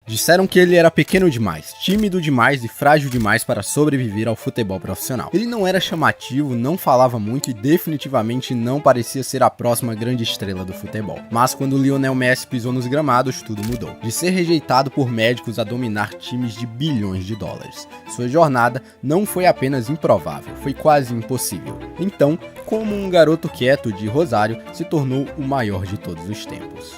Disseram que ele era pequeno demais, tímido demais e frágil demais para sobreviver ao futebol profissional. Ele não era chamativo, não falava muito e definitivamente não parecia ser a próxima grande estrela do futebol. Mas quando Lionel Messi pisou nos gramados, tudo mudou. De ser rejeitado por médicos a dominar times de bilhões de dólares. Sua jornada não foi apenas improvável, foi quase impossível. Então, como um garoto quieto de Rosário, se tornou o maior de todos os tempos.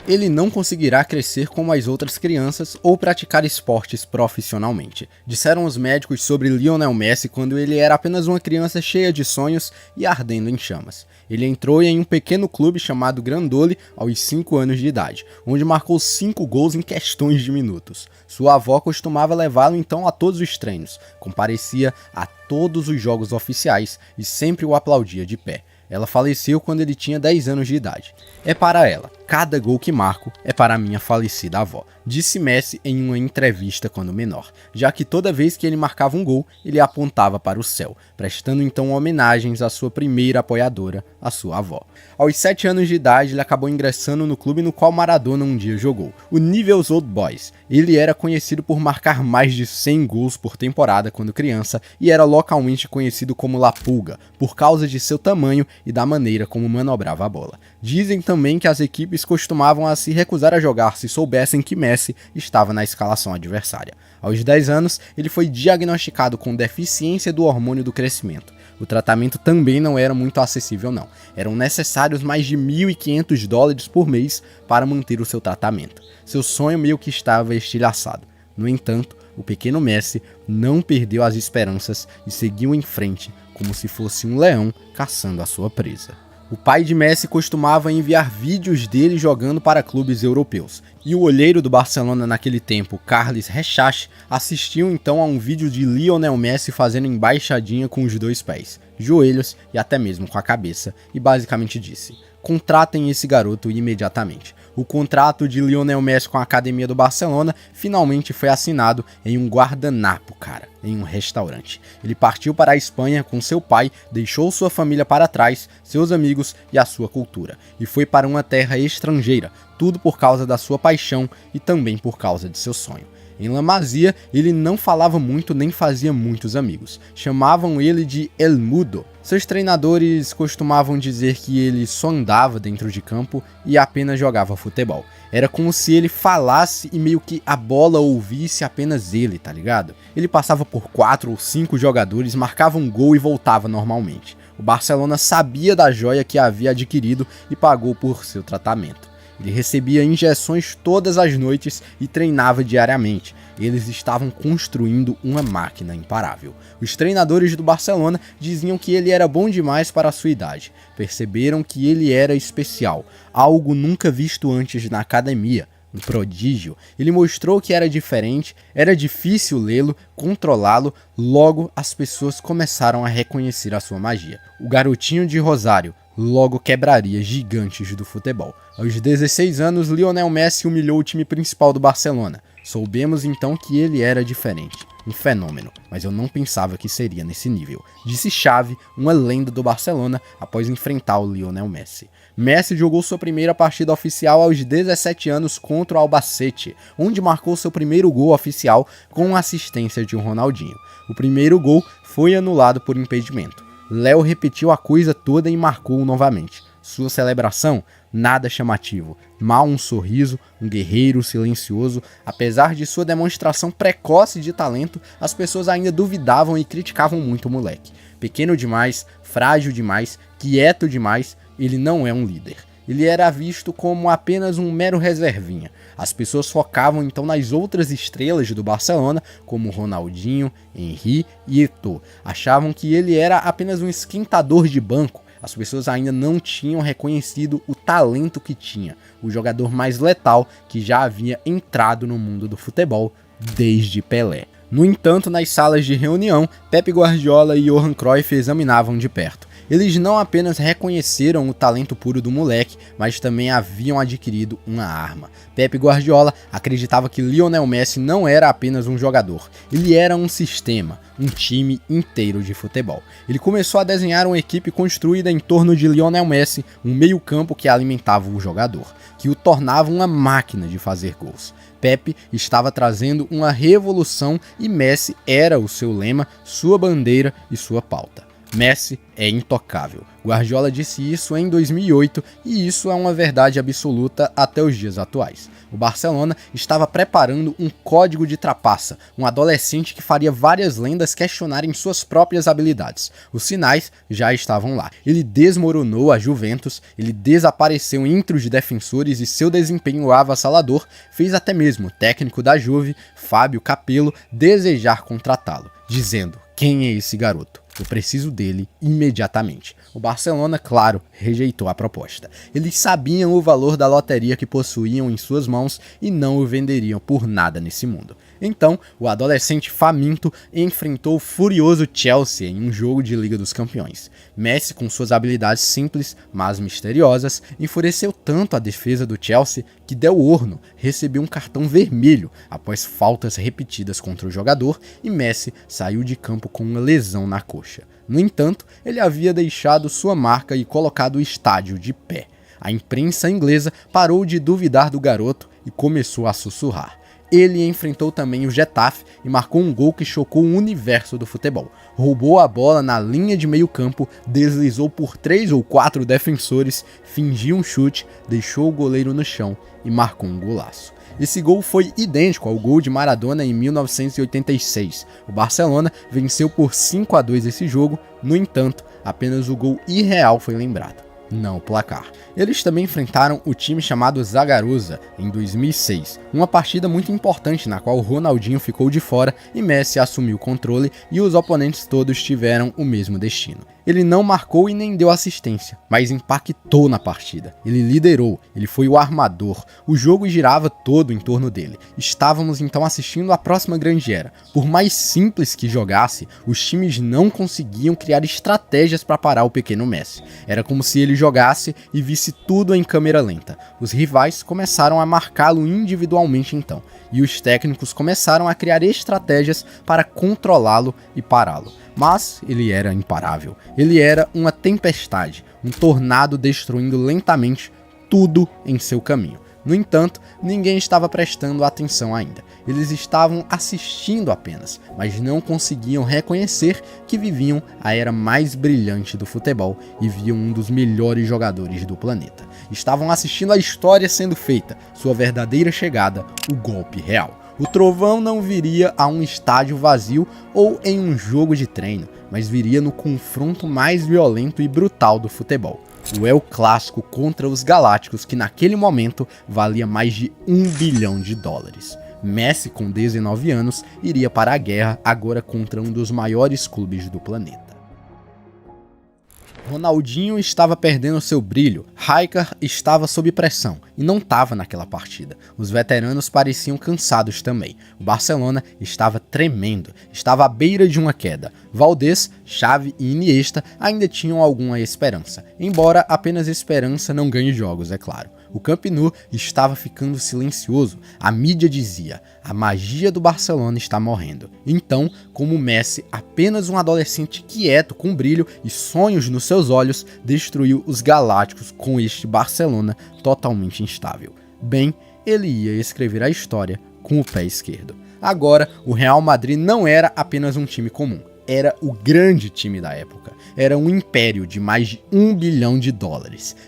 Ele não conseguirá crescer como as outras crianças ou praticar esportes profissionalmente. Disseram os médicos sobre Lionel Messi quando ele era apenas uma criança cheia de sonhos e ardendo em chamas. Ele entrou em um pequeno clube chamado Grandoli aos 5 anos de idade, onde marcou 5 gols em questões de minutos. Sua avó costumava levá-lo então a todos os treinos, comparecia a todos os jogos oficiais e sempre o aplaudia de pé. Ela faleceu quando ele tinha 10 anos de idade. É para ela, cada gol que marco é para a minha falecida avó, disse Messi em uma entrevista quando menor, já que toda vez que ele marcava um gol, ele apontava para o céu, prestando então homenagens à sua primeira apoiadora, a sua avó. Aos 7 anos de idade, ele acabou ingressando no clube no qual Maradona um dia jogou, o Newell's Old Boys. Ele era conhecido por marcar mais de 100 gols por temporada quando criança e era localmente conhecido como La Pulga, por causa de seu tamanho e da maneira como manobrava a bola. Dizem também que as equipes costumavam a se recusar a jogar se soubessem que Messi estava na escalação adversária. Aos 10 anos, ele foi diagnosticado com deficiência do hormônio do crescimento. O tratamento também não era muito acessível não. Eram necessários mais de $1.500 por mês para manter o seu tratamento. Seu sonho meio que estava estilhaçado. No entanto, o pequeno Messi não perdeu as esperanças e seguiu em frente como se fosse um leão caçando a sua presa. O pai de Messi costumava enviar vídeos dele jogando para clubes europeus, e o olheiro do Barcelona naquele tempo, Carles Rexach, assistiu então a um vídeo de Lionel Messi fazendo embaixadinha com os 2 pés, joelhos e até mesmo com a cabeça, e basicamente disse: contratem esse garoto imediatamente. O contrato de Lionel Messi com a academia do Barcelona finalmente foi assinado em um guardanapo, cara, em um restaurante. Ele partiu para a Espanha com seu pai, deixou sua família para trás, seus amigos e a sua cultura, e foi para uma terra estrangeira, tudo por causa da sua paixão e também por causa de seu sonho. Em La Masia, ele não falava muito nem fazia muitos amigos. Chamavam ele de El Mudo. Seus treinadores costumavam dizer que ele só andava dentro de campo e apenas jogava futebol. Era como se ele falasse e meio que a bola ouvisse apenas ele, tá ligado? Ele passava por 4 ou 5 jogadores, marcava um gol e voltava normalmente. O Barcelona sabia da joia que havia adquirido e pagou por seu tratamento. Ele recebia injeções todas as noites e treinava diariamente. Eles estavam construindo uma máquina imparável. Os treinadores do Barcelona diziam que ele era bom demais para a sua idade. Perceberam que ele era especial, algo nunca visto antes na academia. Um prodígio. Ele mostrou que era diferente, era difícil lê-lo, controlá-lo, logo as pessoas começaram a reconhecer a sua magia. O garotinho de Rosário logo quebraria gigantes do futebol. Aos 16 anos, Lionel Messi humilhou o time principal do Barcelona. Soubemos então que ele era diferente, um fenômeno, mas eu não pensava que seria nesse nível, disse Xavi, uma lenda do Barcelona, após enfrentar o Lionel Messi. Messi jogou sua primeira partida oficial aos 17 anos contra o Albacete, onde marcou seu primeiro gol oficial com assistência de um Ronaldinho. O primeiro gol foi anulado por impedimento. Léo repetiu a coisa toda e marcou novamente. Sua celebração? Nada chamativo. Mal um sorriso, um guerreiro silencioso. Apesar de sua demonstração precoce de talento, as pessoas ainda duvidavam e criticavam muito o moleque. Pequeno demais, frágil demais, quieto demais, ele não é um líder. Ele era visto como apenas um mero reservinha. As pessoas focavam então nas outras estrelas do Barcelona, como Ronaldinho, Henry e Eto'o. Achavam que ele era apenas um esquentador de banco. As pessoas ainda não tinham reconhecido o talento que tinha, o jogador mais letal que já havia entrado no mundo do futebol desde Pelé. No entanto, nas salas de reunião, Pep Guardiola e Johan Cruyff examinavam de perto. Eles não apenas reconheceram o talento puro do moleque, mas também haviam adquirido uma arma. Pep Guardiola acreditava que Lionel Messi não era apenas um jogador, ele era um sistema, um time inteiro de futebol. Ele começou a desenhar uma equipe construída em torno de Lionel Messi, um meio-campo que alimentava o jogador, que o tornava uma máquina de fazer gols. Pep estava trazendo uma revolução e Messi era o seu lema, sua bandeira e sua pauta. Messi é intocável. Guardiola disse isso em 2008 e isso é uma verdade absoluta até os dias atuais. O Barcelona estava preparando um código de trapaça, um adolescente que faria várias lendas questionarem suas próprias habilidades. Os sinais já estavam lá. Ele desmoronou a Juventus, ele desapareceu entre os defensores e seu desempenho avassalador fez até mesmo o técnico da Juve, Fábio Capello, desejar contratá-lo, dizendo: "Quem é esse garoto? Eu preciso dele imediatamente." O Barcelona, claro, rejeitou a proposta. Eles sabiam o valor da loteria que possuíam em suas mãos e não o venderiam por nada nesse mundo. Então, o adolescente faminto enfrentou o furioso Chelsea em um jogo de Liga dos Campeões. Messi, com suas habilidades simples, mas misteriosas, enfureceu tanto a defesa do Chelsea que Del Orno recebeu um cartão vermelho após faltas repetidas contra o jogador e Messi saiu de campo com uma lesão na coxa. No entanto, ele havia deixado sua marca e colocado o estádio de pé. A imprensa inglesa parou de duvidar do garoto e começou a sussurrar. Ele enfrentou também o Getafe e marcou um gol que chocou o universo do futebol. Roubou a bola na linha de meio campo, deslizou por 3 ou 4 defensores, fingiu um chute, deixou o goleiro no chão e marcou um golaço. Esse gol foi idêntico ao gol de Maradona em 1986. O Barcelona venceu por 5-2 esse jogo, no entanto, apenas o gol irreal foi lembrado, não o placar. Eles também enfrentaram o time chamado Zagarosa em 2006, uma partida muito importante na qual Ronaldinho ficou de fora e Messi assumiu o controle e os oponentes todos tiveram o mesmo destino. Ele não marcou e nem deu assistência, mas impactou na partida. Ele liderou, ele foi o armador, o jogo girava todo em torno dele. Estávamos então assistindo a próxima grande era. Por mais simples que jogasse, os times não conseguiam criar estratégias para parar o pequeno Messi. Era como se ele jogasse e visse tudo em câmera lenta. Os rivais começaram a marcá-lo individualmente então, e os técnicos começaram a criar estratégias para controlá-lo e pará-lo. Mas ele era imparável. Ele era uma tempestade, um tornado destruindo lentamente tudo em seu caminho. No entanto, ninguém estava prestando atenção ainda. Eles estavam assistindo apenas, mas não conseguiam reconhecer que viviam a era mais brilhante do futebol e viam um dos melhores jogadores do planeta. Estavam assistindo a história sendo feita, sua verdadeira chegada, o golpe real. O trovão não viria a um estádio vazio ou em um jogo de treino, mas viria no confronto mais violento e brutal do futebol. O El Clássico contra os Galácticos, que naquele momento valia mais de $1 bilhão. Messi, com 19 anos, iria para a guerra agora contra um dos maiores clubes do planeta. Ronaldinho estava perdendo seu brilho, Rijkaard estava sob pressão e não estava naquela partida. Os veteranos pareciam cansados também. O Barcelona estava tremendo, estava à beira de uma queda. Valdés, Xavi e Iniesta ainda tinham alguma esperança, embora apenas esperança não ganhe jogos, é claro. O Camp Nou estava ficando silencioso. A mídia dizia: a magia do Barcelona está morrendo. Então, como Messi, apenas um adolescente quieto, com brilho e sonhos nos seus olhos, destruiu os Galácticos com este Barcelona totalmente instável. Bem, ele ia escrever a história com o pé esquerdo. Agora, o Real Madrid não era apenas um time comum. Era o grande time da época. Era um império de mais de $1 bilhão.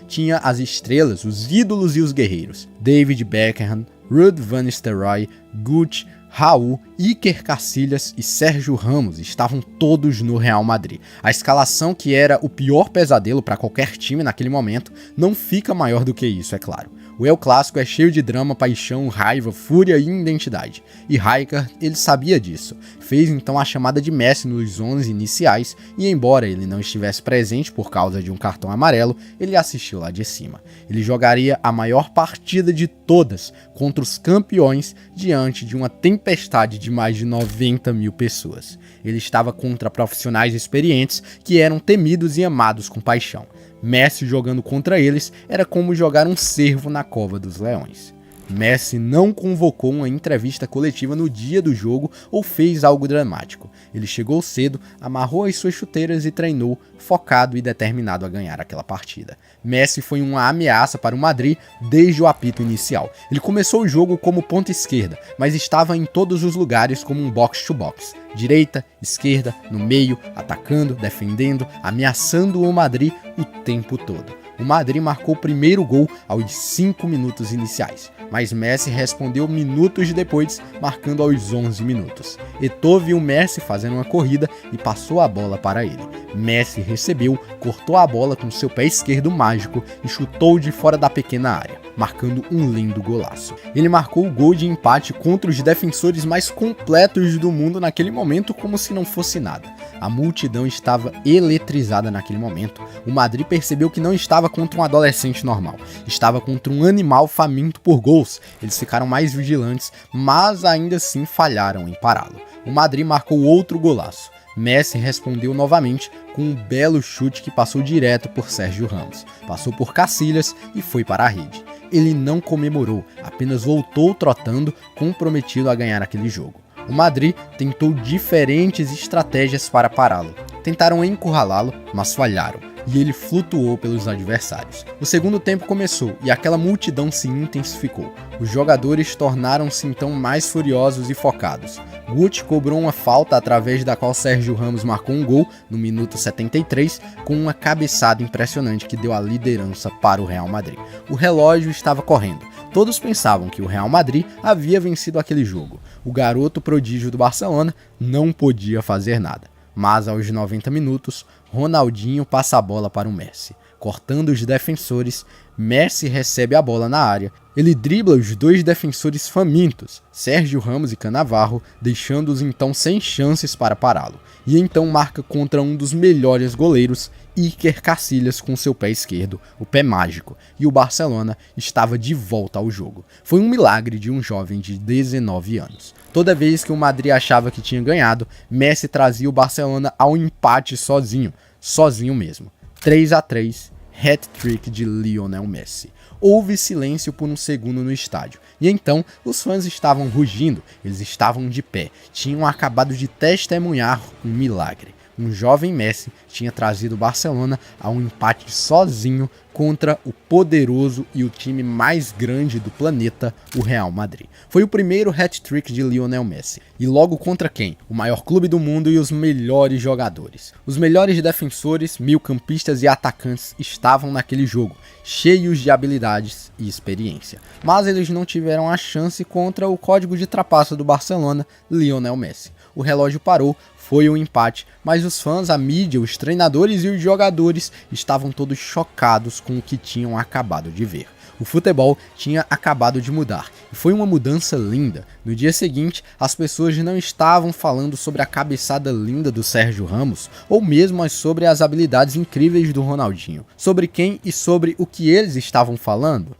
Tinha as estrelas, os ídolos e os guerreiros. David Beckham, Ruud van Nistelrooy, Guti, Raul, Iker Casillas e Sérgio Ramos estavam todos no Real Madrid. A escalação, que era o pior pesadelo para qualquer time naquele momento, não fica maior do que isso, é claro. O El Clássico é cheio de drama, paixão, raiva, fúria e identidade. E Rijkaard, ele sabia disso. Fez então a chamada de Messi nos 11 iniciais e, embora ele não estivesse presente por causa de um cartão amarelo, ele assistiu lá de cima. Ele jogaria a maior partida de todas contra os campeões diante de uma tempestade de mais de 90 mil pessoas. Ele estava contra profissionais experientes que eram temidos e amados com paixão. Messi jogando contra eles era como jogar um cervo na cova dos leões. Messi não convocou uma entrevista coletiva no dia do jogo ou fez algo dramático. Ele chegou cedo, amarrou as suas chuteiras e treinou, focado e determinado a ganhar aquela partida. Messi foi uma ameaça para o Madrid desde o apito inicial. Ele começou o jogo como ponta esquerda, mas estava em todos os lugares como um box-to-box. Direita, esquerda, no meio, atacando, defendendo, ameaçando o Madrid o tempo todo. O Madrid marcou o primeiro gol aos 5 minutos iniciais, mas Messi respondeu minutos depois, marcando aos 11 minutos. Eto'o viu Messi fazendo uma corrida e passou a bola para ele. Messi recebeu, cortou a bola com seu pé esquerdo mágico e chutou de fora da pequena área, marcando um lindo golaço. Ele marcou o gol de empate contra os defensores mais completos do mundo naquele momento, como se não fosse nada. A multidão estava eletrizada naquele momento. O Madrid percebeu que não estava contra um adolescente normal, estava contra um animal faminto por gols. Eles ficaram mais vigilantes, mas ainda assim falharam em pará-lo. O Madrid marcou outro golaço. Messi respondeu novamente com um belo chute que passou direto por Sérgio Ramos, passou por Casillas e foi para a rede. Ele não comemorou, apenas voltou trotando, comprometido a ganhar aquele jogo. O Madrid tentou diferentes estratégias para pará-lo. Tentaram encurralá-lo, mas falharam, e ele flutuou pelos adversários. O segundo tempo começou e aquela multidão se intensificou. Os jogadores tornaram-se então mais furiosos e focados. Guti cobrou uma falta através da qual Sérgio Ramos marcou um gol no minuto 73 com uma cabeçada impressionante que deu a liderança para o Real Madrid. O relógio estava correndo. Todos pensavam que o Real Madrid havia vencido aquele jogo. O garoto prodígio do Barcelona não podia fazer nada. Mas aos 90 minutos, Ronaldinho passa a bola para o Messi. Cortando os defensores, Messi recebe a bola na área. Ele dribla os dois defensores famintos, Sérgio Ramos e Cannavaro, deixando-os então sem chances para pará-lo. E então marca contra um dos melhores goleiros, Iker Casillas, com seu pé esquerdo, o pé mágico, e o Barcelona estava de volta ao jogo. Foi um milagre de um jovem de 19 anos. Toda vez que o Madrid achava que tinha ganhado, Messi trazia o Barcelona ao empate sozinho mesmo. 3-3, hat-trick de Lionel Messi. Houve silêncio por um segundo no estádio, e então os fãs estavam rugindo, eles estavam de pé, tinham acabado de testemunhar um milagre. Um jovem Messi tinha trazido o Barcelona a um empate sozinho contra o poderoso e o time mais grande do planeta, o Real Madrid. Foi o primeiro hat-trick de Lionel Messi. E logo contra quem? O maior clube do mundo e os melhores jogadores. Os melhores defensores, meio-campistas e atacantes estavam naquele jogo, cheios de habilidades e experiência. Mas eles não tiveram a chance contra o código de trapaça do Barcelona, Lionel Messi. O relógio parou, foi um empate, mas os fãs, a mídia, os treinadores e os jogadores estavam todos chocados com o que tinham acabado de ver. O futebol tinha acabado de mudar, e foi uma mudança linda. No dia seguinte, as pessoas não estavam falando sobre a cabeçada linda do Sérgio Ramos, ou mesmo sobre as habilidades incríveis do Ronaldinho. Sobre quem e sobre o que eles estavam falando?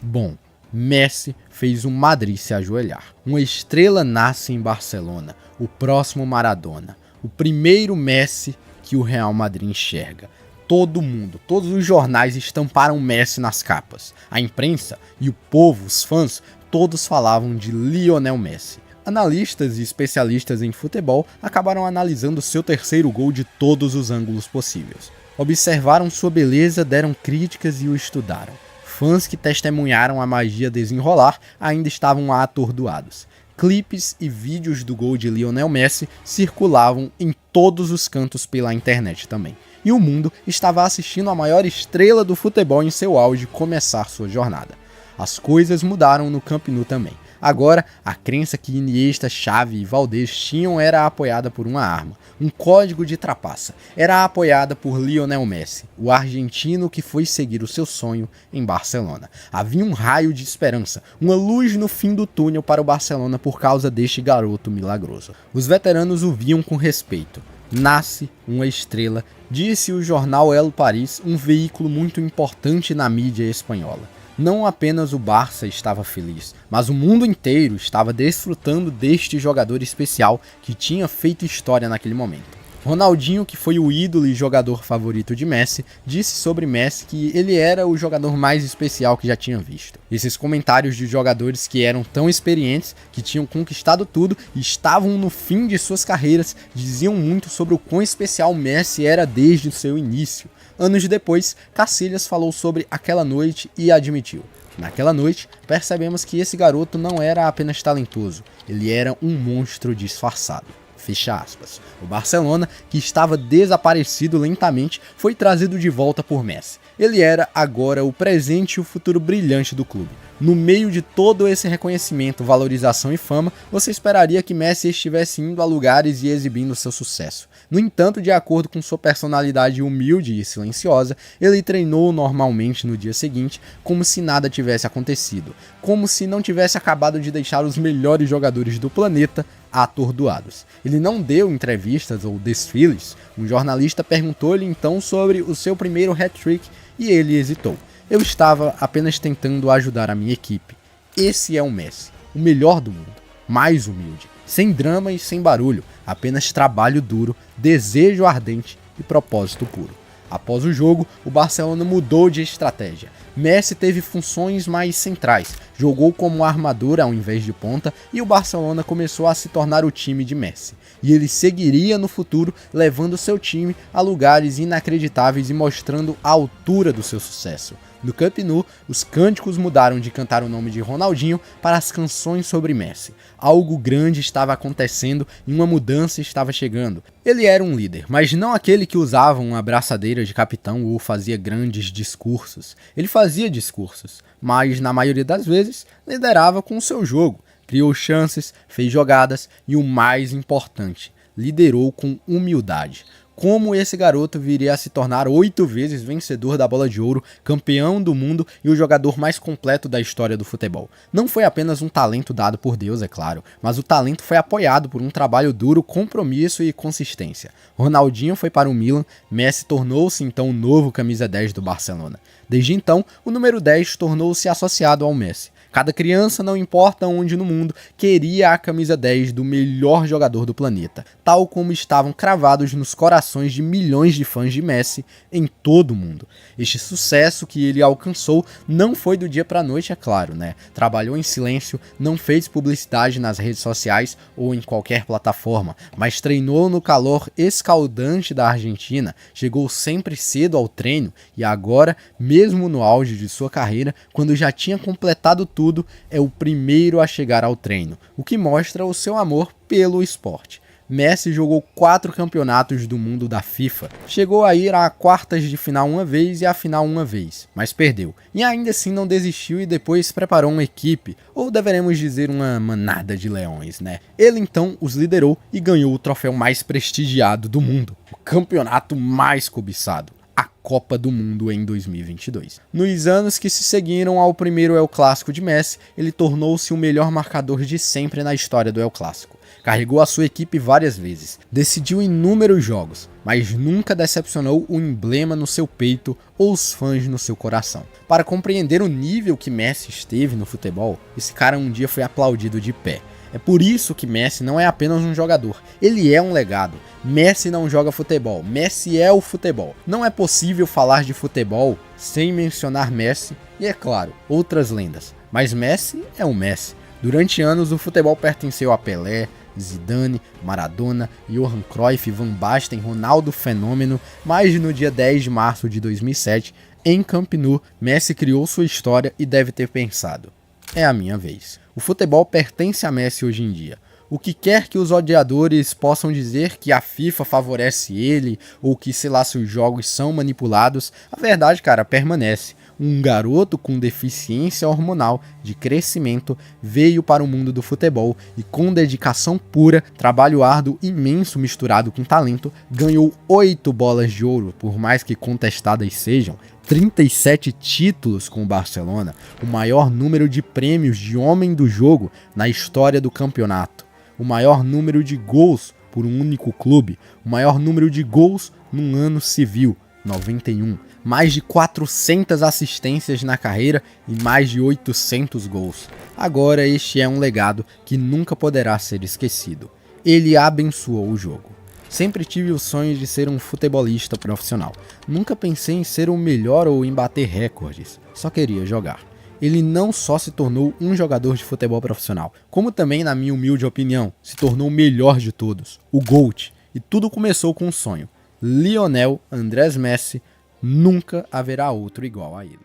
Bom, Messi fez o Madrid se ajoelhar. Uma estrela nasce em Barcelona, o próximo Maradona, o primeiro Messi que o Real Madrid enxerga. Todo mundo, todos os jornais estamparam Messi nas capas. A imprensa e o povo, os fãs, todos falavam de Lionel Messi. Analistas e especialistas em futebol acabaram analisando seu terceiro gol de todos os ângulos possíveis. Observaram sua beleza, deram críticas e o estudaram. Fãs que testemunharam a magia desenrolar ainda estavam atordoados. Clipes e vídeos do gol de Lionel Messi circulavam em todos os cantos pela internet também. E o mundo estava assistindo a maior estrela do futebol em seu auge começar sua jornada. As coisas mudaram no Camp Nou também. Agora, a crença que Iniesta, Xavi e Valdés tinham era apoiada por uma arma, um código de trapaça. Era apoiada por Lionel Messi, o argentino que foi seguir o seu sonho em Barcelona. Havia um raio de esperança, uma luz no fim do túnel para o Barcelona por causa deste garoto milagroso. Os veteranos o viam com respeito. Nasce uma estrela, disse o jornal El País, um veículo muito importante na mídia espanhola. Não apenas o Barça estava feliz, mas o mundo inteiro estava desfrutando deste jogador especial que tinha feito história naquele momento. Ronaldinho, que foi o ídolo e jogador favorito de Messi, disse sobre Messi que ele era o jogador mais especial que já tinha visto. Esses comentários de jogadores que eram tão experientes, que tinham conquistado tudo e estavam no fim de suas carreiras, diziam muito sobre o quão especial Messi era desde o seu início. Anos depois, Casillas falou sobre aquela noite e admitiu: naquela noite, percebemos que esse garoto não era apenas talentoso, ele era um monstro disfarçado. Fecha aspas. O Barcelona, que estava desaparecido lentamente, foi trazido de volta por Messi. Ele era agora o presente e o futuro brilhante do clube. No meio de todo esse reconhecimento, valorização e fama, você esperaria que Messi estivesse indo a lugares e exibindo seu sucesso. No entanto, de acordo com sua personalidade humilde e silenciosa, ele treinou normalmente no dia seguinte, como se nada tivesse acontecido, como se não tivesse acabado de deixar os melhores jogadores do planeta atordoados. Ele não deu entrevistas ou desfiles. Um jornalista perguntou-lhe então sobre o seu primeiro hat-trick e ele hesitou. Eu estava apenas tentando ajudar a minha equipe. Esse é o Messi, o melhor do mundo, mais humilde, sem drama e sem barulho, apenas trabalho duro, desejo ardente e propósito puro. Após o jogo, o Barcelona mudou de estratégia. Messi teve funções mais centrais, jogou como armador ao invés de ponta e o Barcelona começou a se tornar o time de Messi. E ele seguiria no futuro levando seu time a lugares inacreditáveis e mostrando a altura do seu sucesso. No Camp Nou, os cânticos mudaram de cantar o nome de Ronaldinho para as canções sobre Messi. Algo grande estava acontecendo e uma mudança estava chegando. Ele era um líder, mas não aquele que usava uma abraçadeira de capitão ou fazia grandes discursos. Ele fazia discursos, mas na maioria das vezes liderava com o seu jogo. Criou chances, fez jogadas e o mais importante, liderou com humildade. Como esse garoto viria a se tornar 8 vezes vencedor da Bola de Ouro, campeão do mundo e o jogador mais completo da história do futebol. Não foi apenas um talento dado por Deus, é claro, mas o talento foi apoiado por um trabalho duro, compromisso e consistência. Ronaldinho foi para o Milan, Messi tornou-se então o novo camisa 10 do Barcelona. Desde então, o número 10 tornou-se associado ao Messi. Cada criança, não importa onde no mundo, queria a camisa 10 do melhor jogador do planeta, tal como estavam cravados nos corações de milhões de fãs de Messi em todo o mundo. Este sucesso que ele alcançou não foi do dia para a noite, é claro, né? Trabalhou em silêncio, não fez publicidade nas redes sociais ou em qualquer plataforma, mas treinou no calor escaldante da Argentina, chegou sempre cedo ao treino e agora, mesmo no auge de sua carreira, quando já tinha completado tudo, é o primeiro a chegar ao treino, o que mostra o seu amor pelo esporte. Messi jogou 4 campeonatos do mundo da FIFA, chegou a ir a quartas de final uma vez e a final uma vez, mas perdeu. E ainda assim não desistiu e depois preparou uma equipe, ou deveremos dizer uma manada de leões, né? Ele então os liderou e ganhou o troféu mais prestigiado do mundo, o campeonato mais cobiçado, a Copa do Mundo em 2022. Nos anos que se seguiram ao primeiro El Clássico de Messi, ele tornou-se o melhor marcador de sempre na história do El Clássico. Carregou a sua equipe várias vezes, decidiu inúmeros jogos, mas nunca decepcionou o emblema no seu peito ou os fãs no seu coração. Para compreender o nível que Messi esteve no futebol, esse cara um dia foi aplaudido de pé. É por isso que Messi não é apenas um jogador, ele é um legado. Messi não joga futebol, Messi é o futebol. Não é possível falar de futebol sem mencionar Messi e, é claro, outras lendas. Mas Messi é o Messi. Durante anos o futebol pertenceu a Pelé, Zidane, Maradona, Johan Cruyff, Van Basten, Ronaldo Fenômeno, mas no dia 10 de março de 2007, em Camp Nou, Messi criou sua história e deve ter pensado: é a minha vez. O futebol pertence a Messi hoje em dia. O que quer que os odiadores possam dizer que a FIFA favorece ele ou que, sei lá, seus jogos são manipulados, a verdade, cara, permanece. um garoto com deficiência hormonal de crescimento, veio para o mundo do futebol e com dedicação pura, trabalho árduo imenso misturado com talento, ganhou 8 bolas de ouro, por mais que contestadas sejam, 37 títulos com o Barcelona, o maior número de prêmios de homem do jogo na história do campeonato, o maior número de gols por um único clube, o maior número de gols num ano civil, 91, mais de 400 assistências na carreira e mais de 800 gols. Agora este é um legado que nunca poderá ser esquecido. Ele abençoou o jogo. Sempre tive o sonho de ser um futebolista profissional. Nunca pensei em ser o melhor ou em bater recordes. Só queria jogar. Ele não só se tornou um jogador de futebol profissional, como também, na minha humilde opinião, se tornou o melhor de todos, o GOAT. E tudo começou com um sonho. Lionel Andrés Messi, nunca haverá outro igual a ele.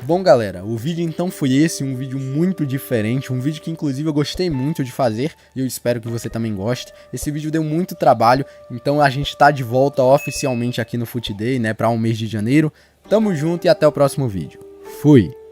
Bom galera, o vídeo então foi esse, um vídeo muito diferente, um vídeo que inclusive eu gostei muito de fazer e eu espero que você também goste. Esse vídeo deu muito trabalho, então a gente tá de volta oficialmente aqui no FUT Day, né, para um mês de janeiro. Tamo junto e até o próximo vídeo. Fui!